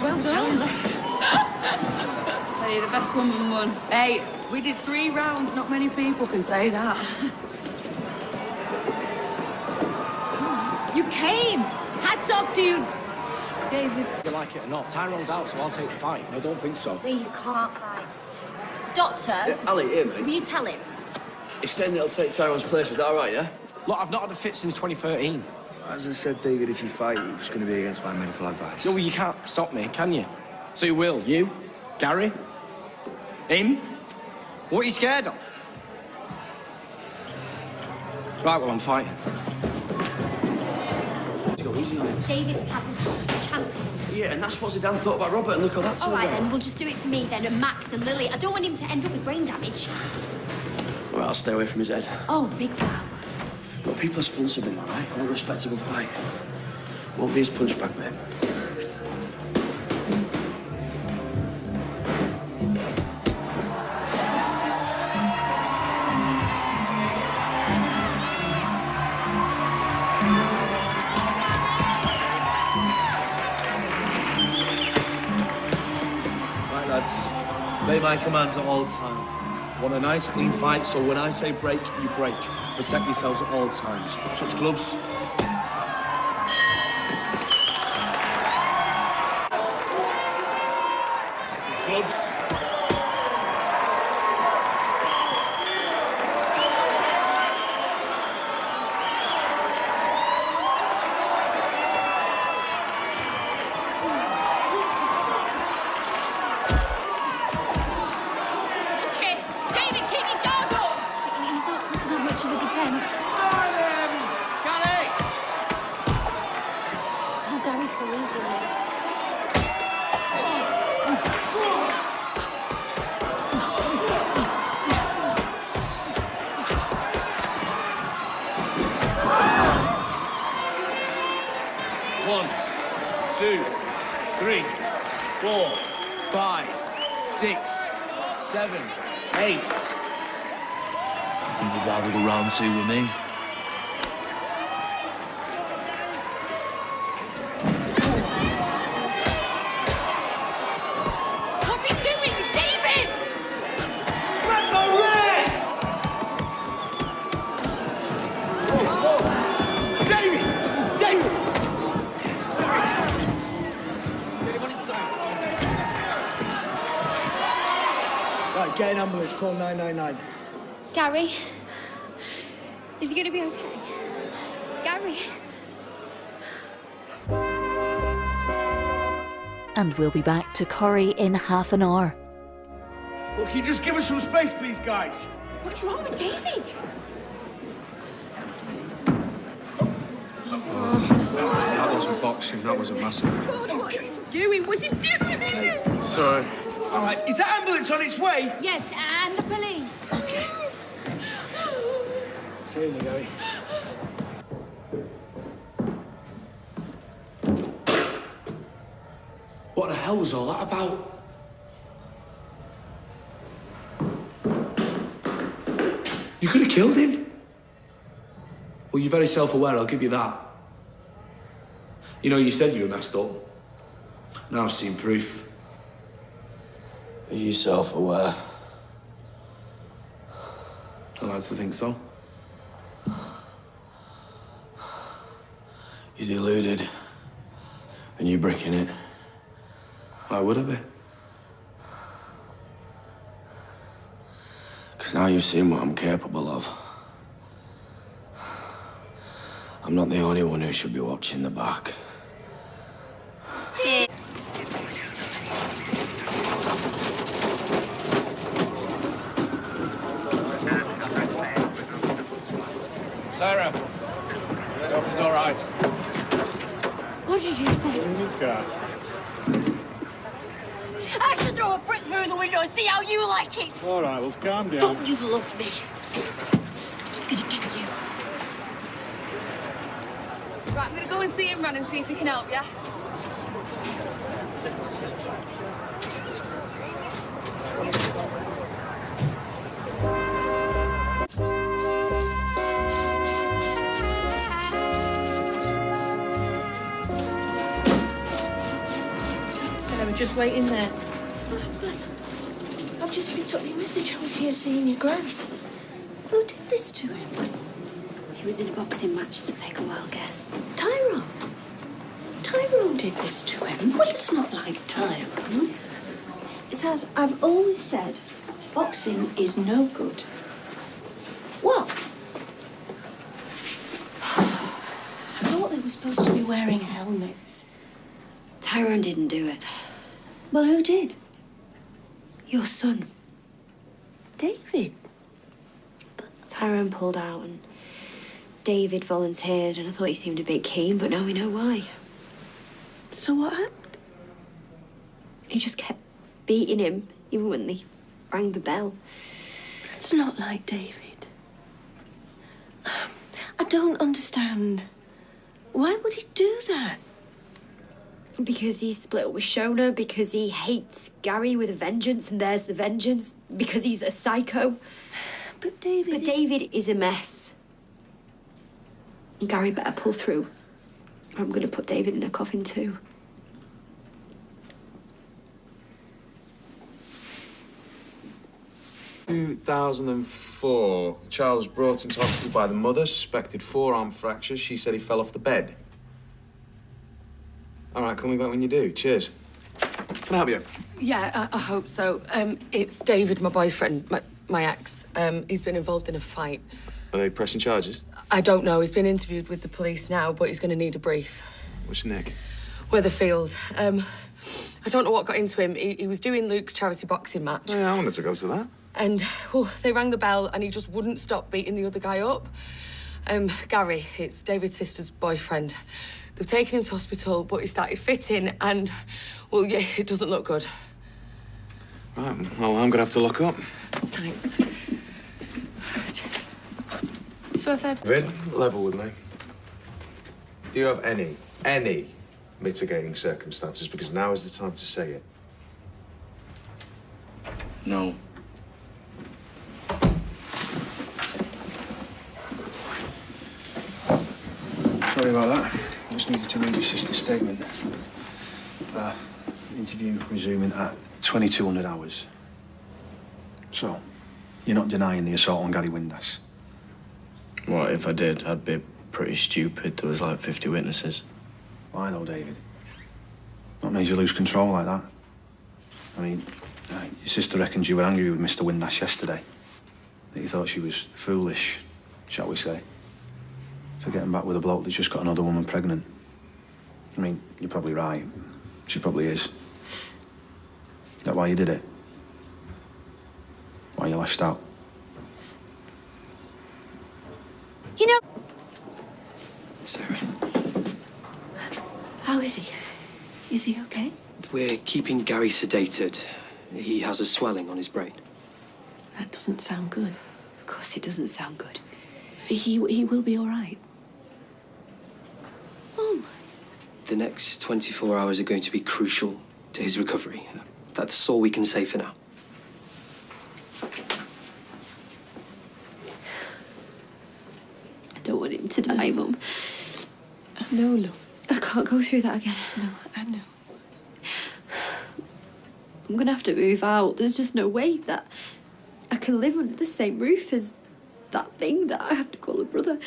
Well done. Tell you, the best woman won. Hey, we did 3 rounds. Not many people can say that. You came! Hats off to you, David. You like it or not, Tyrone's out, so I'll take the fight. I don't think so. We can't fight. Doctor, Ali, here, mate. will you tell him? He's saying that he'll take Tyrone's place. Is that all right, yeah? Look, I've not had a fit since 2013. As I said, David, if you fight, it was going to be against my medical advice. No, well, you can't stop me, can you? So who will? You? Gary? Him? What are you scared of? Right, well, I'm fighting. David hasn't got a chance. Yeah, and that's what Zidane thought about Robert, and look how that's All turned right, out. then, we'll just do it for me, then, and Max and Lily. I don't want him to end up with brain damage. All right, I'll stay away from his head. Oh, big wow. But people are sponsoring him, all right? I want a respectable fight. Won't be his punch bag, babe. Right, lads. Obey my commands at all times. Want a nice, clean fight, so when I say break, you break. Protect yourselves at all times. Touch gloves. Touch gloves. Okay, David, keep your guard up. He's not putting up much of a defence. Gary! Tell Gary to go easy on him. One, 2, 3, 4, 5, 6, 7, 8. I think you'd rather go round 2 with me. What's he doing, David? David! David! Right, get an ambulance, call 999. Gary, is he going to be okay? Gary. And we'll be back to Corrie in half an hour. Well, can you just give us some space, please, guys? What's wrong with David? That wasn't boxing, that was a massive. God, what is he doing? What's he doing? Sorry. All right, is that ambulance on its way? Yes, and the police. Stay in there, Gary. What the hell was all that about? You could have killed him. Well, you're very self-aware, I'll give you that. You know, you said you were messed up. Now I've seen proof. Are you self-aware? I like to think so. You're deluded. And you're bricking it. Why would I be? Because now you've seen what I'm capable of. I'm not the only one who should be watching the back. Sarah, doctor's all right. What did you say? I should throw a brick through the window and see how you like it. All right, well, calm down. Don't you love me? I'm gonna get you. Right, I'm gonna go and see him run and see if he can help, yeah? Just waiting there. I've just picked up your message. I was here seeing your gran. Who did this to him? He was in a boxing match, so take a wild guess. Tyrone. Tyrone did this to him. Well, it's not like Tyrone. It's as I've always said, boxing is no good. What? supposed to be wearing helmets. Tyrone didn't do it. Well, who did? Your son. David. Tyrone pulled out and David volunteered, and I thought he seemed a bit keen, but now we know why. So what happened? He just kept beating him, even when they rang the bell. It's not like David. I don't understand. Why would he do that? Because he's split up with Shona, because he hates Gary with a vengeance, and there's the vengeance, because he's a psycho. But David David is a mess. And Gary better pull through, or I'm going to put David in a coffin too. In 2004, the child was brought into hospital by the mother, suspected forearm fractures. She said he fell off the bed. All right, call me back when you do. Cheers. Can I help you? Yeah, I hope so. It's David, my boyfriend, my ex. He's been involved in a fight. Are they pressing charges? I don't know. He's been interviewed with the police now, but he's going to need a brief. What's Nick? Weatherfield. I don't know what got into him. He was doing Luke's charity boxing match. Oh, yeah, I wanted to go to that. And they rang the bell and he just wouldn't stop beating the other guy up. Gary, it's David's sister's boyfriend. They've taken him to hospital, but he started fitting and, well, yeah, it doesn't look good. Right, well, I'm going to have to lock up. Thanks. So I said... Vin, level with me. Do you have any mitigating circumstances? Because now is the time to say it. No. Sorry about that. I just needed to read your sister's statement. Interview resuming at 2200 hours. So, you're not denying the assault on Gary Windass? Well, if I did, I'd be pretty stupid. There was like 50 witnesses. Why though, David? What made you lose control like that? I mean, your sister reckons you were angry with Mr. Windass yesterday. That you thought she was foolish, shall we say, for getting back with a bloke that's just got another woman pregnant. I mean, you're probably right. She probably is. Is that why you did it? Why you lashed out? You know... Sarah, How is he? Is he okay? we're keeping Gary sedated. He has a swelling on his brain. That doesn't sound good. Of course it doesn't sound good. He will be all right. Oh, The next 24 hours are going to be crucial to his recovery. That's all we can say for now. I don't want him to die, Mum. No, love. I can't go through that again. No, I know. I'm gonna have to move out. There's just no way that I can live under the same roof as that thing that I have to call a brother.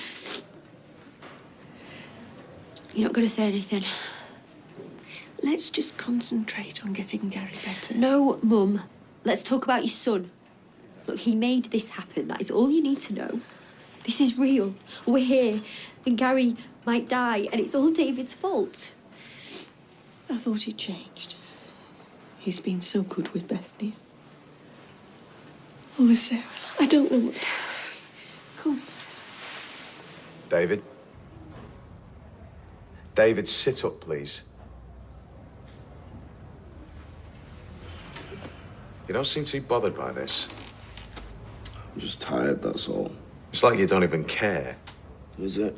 You're not gonna say anything? Let's just concentrate on getting Gary better. No, Mum. Let's talk about your son. Look, he made this happen. That is all you need to know. This is real. We're here, and Gary might die, and it's all David's fault. I thought he'd changed. He's been so good with Bethany. Oh, Sarah, I don't know what to say. Come. David? David, sit up, please. You don't seem to be bothered by this. I'm just tired, that's all. It's like you don't even care. Is it?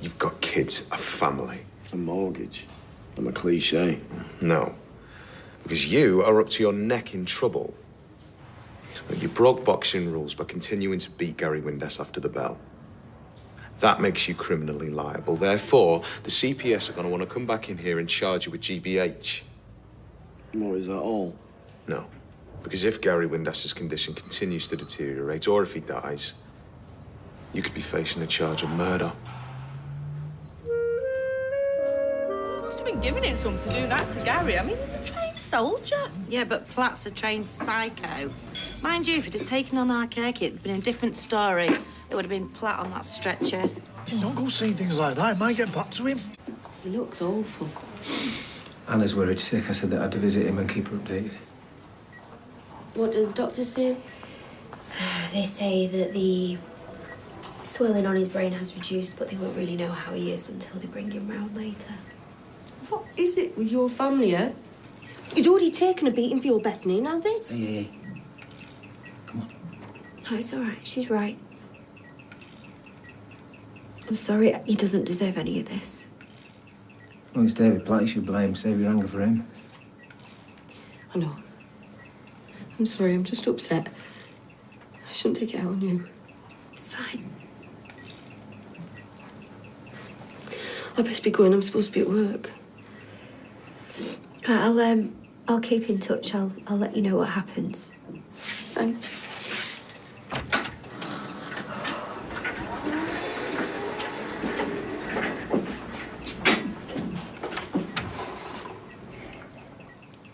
You've got kids, a family. A mortgage. I'm a cliche. No. Because you are up to your neck in trouble. You broke boxing rules by continuing to beat Gary Windass after the bell. That makes you criminally liable. Therefore, the CPS are going to want to come back in here and charge you with GBH. What, is that all? No. Because if Gary Windass's condition continues to deteriorate, or if he dies, you could be facing a charge of murder. Must have been giving it some to do that to Gary. I mean, he's a trained soldier. Yeah, but Platt's a trained psycho. Mind you, if he'd have taken on our cake, it'd have been a different story. It would have been Platt on that stretcher. Don't go saying things like that. It might get back to him. He looks awful. Anna's worried sick. I said that I had to visit him and keep her updated. What did the doctor say? They say that the swelling on his brain has reduced, but they won't really know how he is until they bring him round later. What is it with your family, eh? He's already taken a beating for your Bethany, now this. Hey. No, it's all right. She's right. I'm sorry. He doesn't deserve any of this. Well, it's David Platt. You should blame. Save your anger for him. I know. I'm sorry, I'm just upset. I shouldn't take it out on you. It's fine. I best be going. I'm supposed to be at work. Right, I'll keep in touch. I'll let you know what happens. Thanks.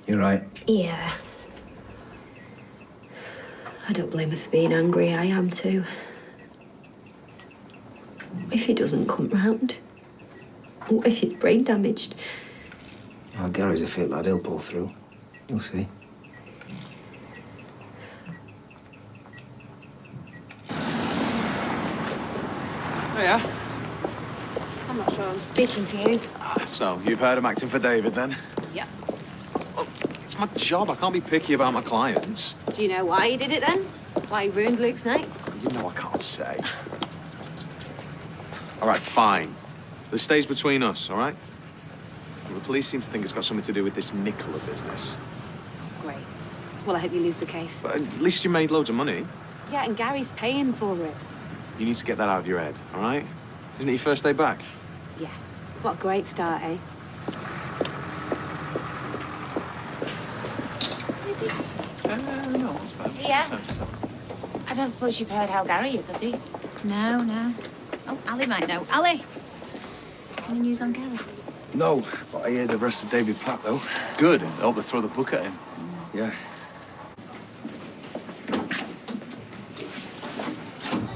You're right. Yeah. I don't blame her for being angry. I am too. If he doesn't come round? What if he's brain damaged? Oh, Gary's a fit lad. He'll pull through. You'll see. Hiya. I'm not sure I'm speaking to you. So, you've heard him acting for David, then? Yep. Well, it's my job. I can't be picky about my clients. Do you know why he did it then? Why he ruined Luke's night? You know I can't say. All right, fine. This stays between us, all right? The police seem to think it's got something to do with this Nicola business. Great. Well, I hope you lose the case. But at least you made loads of money. Yeah, and Gary's paying for it. You need to get that out of your head, all right? Isn't it your first day back? Yeah. What a great start, eh? No, it's bad. Yeah. I don't suppose you've heard how Gary is, have you? No, no. Oh, Ali might know. Ali! Any news on Gary? No, but I hear the rest of David Platt, though. Good. I hope they throw the book at him. Yeah.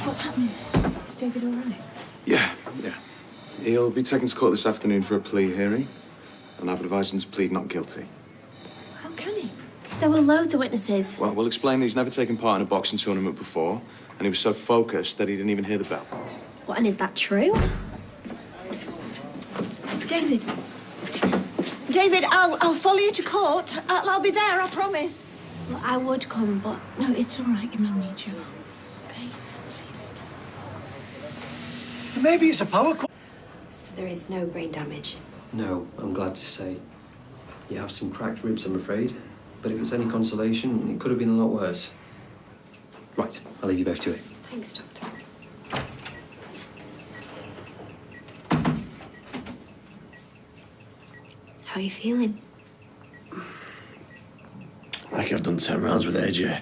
What's happening? Is David all right? Yeah. He'll be taken to court this afternoon for a plea hearing, and I've advised him to plead not guilty. How can he? There were loads of witnesses. Well, we'll explain that he's never taken part in a boxing tournament before, and he was so focused that he didn't even hear the bell. What, and is that true? David. David, I'll follow you to court. I'll be there, I promise. Well, I would come, but... No, it's all right. Your mum needs you. Okay, see you later. Maybe it's a power cut. So there is no brain damage. No, I'm glad to say. You have some cracked ribs, I'm afraid. But if it's any consolation, it could have been a lot worse. Right, I'll leave you both to it. Thanks, Doctor. How are you feeling? Like I've done 10 rounds with AJ.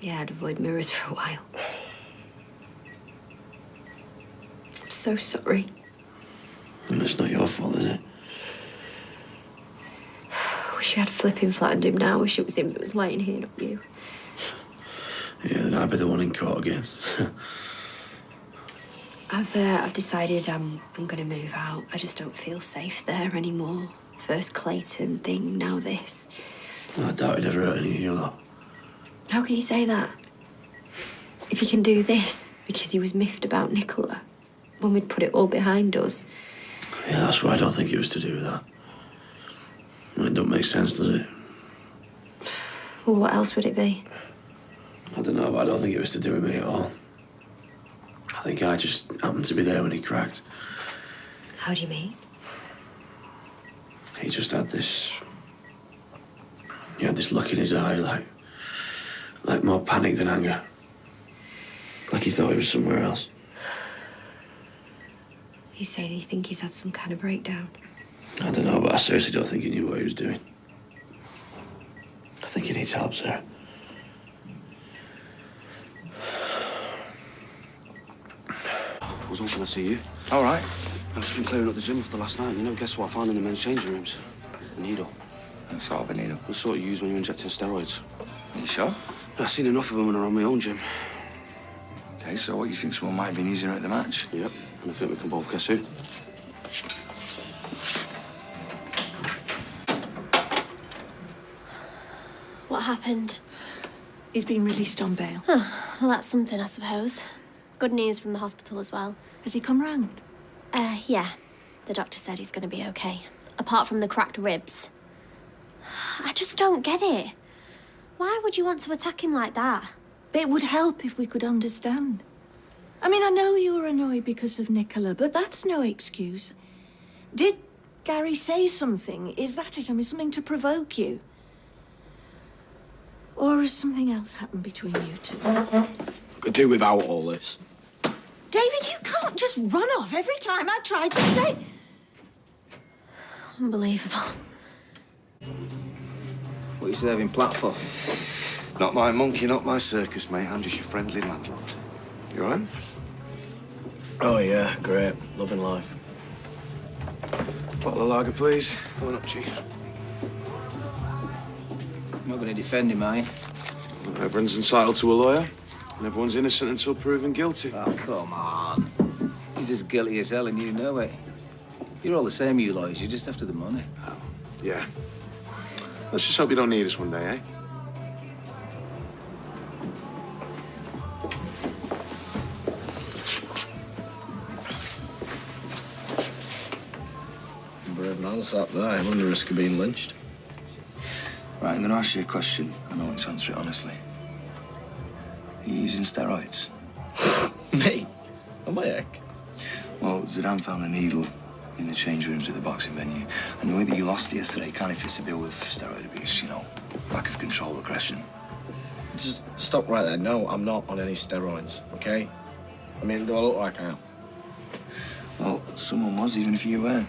Yeah, I'd avoid mirrors for a while. I'm so sorry. And it's not your fault, is it? Wish you had flipping flattened him now. Wish it was him that was lying here, not you. Yeah, then I'd be the one in court again. I've decided I'm gonna move out. I just don't feel safe there anymore. First Clayton thing, now this. I doubt he'd ever hurt any of you lot. How can you say that? If he can do this because he was miffed about Nicola, when we'd put it all behind us. Yeah, that's why I don't think it was to do with that. It don't make sense, does it? Well, what else would it be? I don't know, but I don't think it was to do with me at all. I think I just happened to be there when he cracked. How do you mean? He just had this... He had this look in his eye, like more panic than anger. Like he thought he was somewhere else. You saying you think he's had some kind of breakdown? I don't know, but I seriously don't think he knew what he was doing. I think he needs help, sir. I was hoping to see you. All right. I've just been clearing up the gym after last night. You know, guess what I found in the men's changing rooms? A needle. What sort of a needle? The sort you use when you're injecting steroids. Are you sure? I've seen enough of them when I'm on my own gym. Okay, so what, you think someone might have been using her at the match? Yep, and I think we can both guess who. What happened? He's been released on bail. Well, that's something, I suppose. Good news from the hospital as well. Has he come round? Yeah. The doctor said he's going to be okay. Apart from the cracked ribs. I just don't get it. Why would you want to attack him like that? It would help if we could understand. I mean, I know you were annoyed because of Nicola, but that's no excuse. Did Gary say something? Is that it? I mean, something to provoke you? Or has something else happened between you two? I could do without all this. David, you can't just run off every time I try to say... Unbelievable. What are you serving Platt for? Not my monkey, not my circus, mate. I'm just your friendly landlord. You all right? Oh, yeah, great. Loving life. Bottle of lager, please. Coming up, Chief. I'm not going to defend him, eh? Well, everyone's entitled to a lawyer, and everyone's innocent until proven guilty. Oh, come on. He's as guilty as hell, and you know it. You're all the same, you lawyers. You're just after the money. Oh, yeah. Let's just hope you don't need us one day, eh? Brave man's up there. I'm under risk of being lynched. Right, I'm going to ask you a question. I don't want to answer it honestly. Are you using steroids? Me? On my heck? Well, Zidane found a needle in the change rooms at the boxing venue. And the way that you lost yesterday kind of fits a bill with steroid abuse, you know, lack of control, aggression. Just stop right there. No, I'm not on any steroids, okay? I mean, do I look like I am? Well, someone was, even if you weren't.